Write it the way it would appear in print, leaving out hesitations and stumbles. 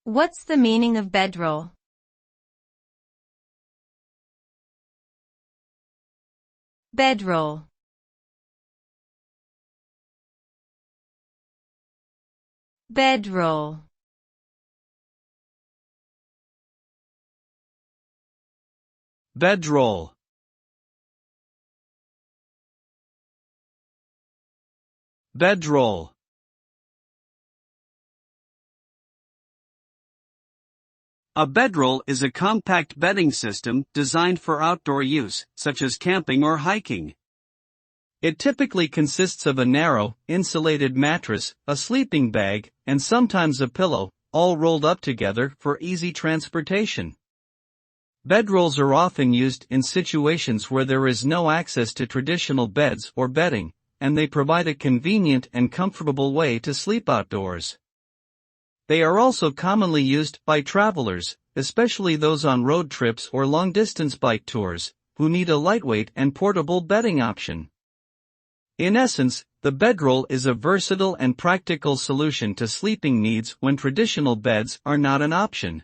What's the meaning of bedroll? Bedroll. Bedroll. Bedroll. Bedroll. A bedroll is a compact bedding system designed for outdoor use, such as camping or hiking. It typically consists of a narrow, insulated mattress, a sleeping bag, and sometimes a pillow, all rolled up together for easy transportation. Bedrolls are often used in situations where there is no access to traditional beds or bedding, and they provide a convenient and comfortable way to sleep outdoors. They are also commonly used by travelers, especially those on road trips or long-distance bike tours, who need a lightweight and portable bedding option. In essence, the bedroll is a versatile and practical solution to sleeping needs when traditional beds are not an option.